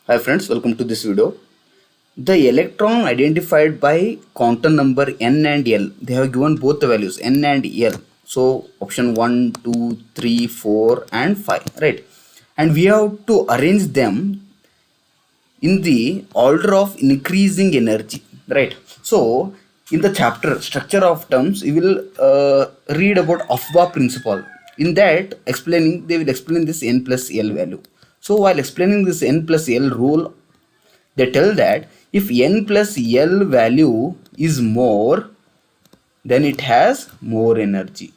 Hi friends, welcome to this video. The electron identified by quantum number n and l, they have given both the values n and l. So option 1, 2, 3, 4 and 5, right? And we have to arrange them in the order of increasing energy, right? So in the chapter structure of terms, you will read about aufbau principle. In that explaining, they will explain this n plus l value. So while explaining this n plus l rule, they tell that if n plus l value is more, then it has more energy.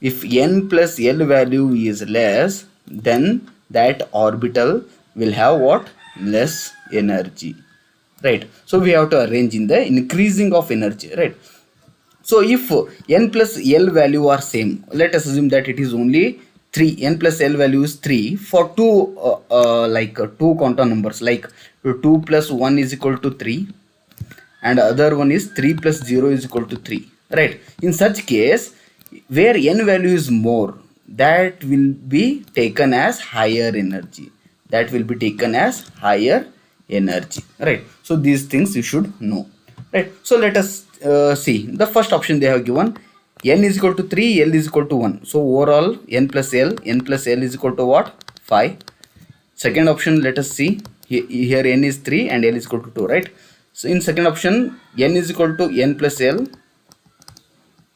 If n plus l value is less, then that orbital will have what? Less energy, right? So we have to arrange in the increasing of energy, right? So if n plus l value are same, let us assume that it is only 3, n plus l value is 3 for two quantum numbers, like 2 plus 1 is equal to 3 and other one is 3 plus 0 is equal to 3, right? In such case, where n value is more, that will be taken as higher energy. That will be taken as higher energy, right? So these things you should know, right? So let us see the first option they have given. N is equal to 3, L is equal to 1. So overall n plus L is equal to what? 5. Second option, let us see. Here n is 3 and L is equal to 2, right? So in second option, n is equal to n plus L.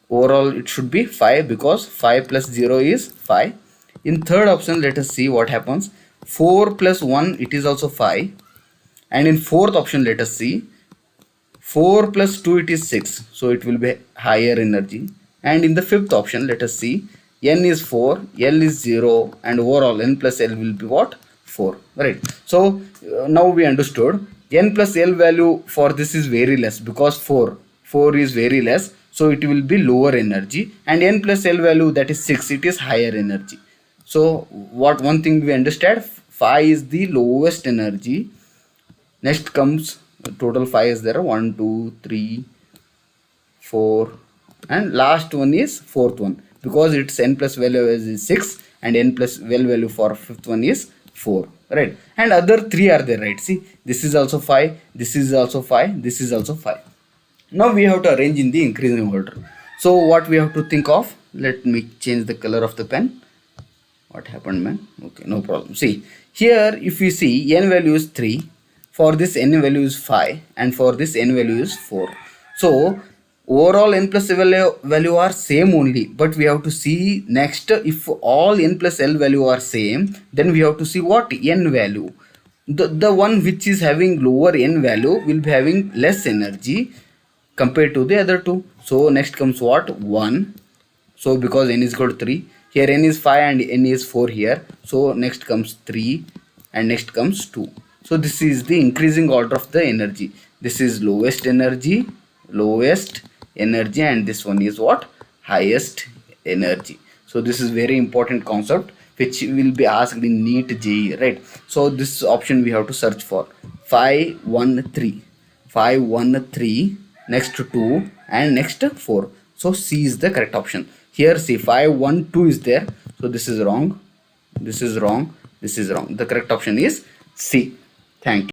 Overall it should be 5 because 5 plus 0 is 5. In third option, let us see what happens. 4 plus 1, it is also 5. And in fourth option, let us see. 4 plus 2, it is 6. So it will be higher energy. And in the fifth option, let us see. N is 4, L is 0 and overall n plus L will be what? 4, right? So now we understood n plus L value for this is very less because 4 is very less. So it will be lower energy, and n plus L value, that is 6, it is higher energy. So what one thing we understand, 5 is the lowest energy. Next comes total 5 is there, 1, 2, 3, 4 and last one is fourth one, because its n plus value is 6 and n plus L value for fifth one is 4, right? And other 3 are there, right? See, this is also 5, this is also 5, this is also 5. Now we have to arrange in the increasing order. So what we have to think of, let me change the color of the pen. What happened, man? Okay, no problem. See, here if you see n value is 3, for this n value is 5 and for this n value is 4. So overall n plus L value are same only, but we have to see next, if all n plus L value are same, then we have to see what n value. The one which is having lower n value will be having less energy compared to the other two. So next comes what? 1. So because n is equal to 3, here n is 5 and n is 4 here. So next comes 3 and next comes 2. So this is the increasing order of the energy. This is lowest energy, and this one is what? Highest energy. So this is very important concept which will be asked in NEET JEE, right? So this option we have to search for. 5, 1, 3. 5, 1, 3. Next 2 and next 4. So C is the correct option. Here see 5, 1, 2 is there. So this is wrong. This is wrong. This is wrong. The correct option is C. Thank you.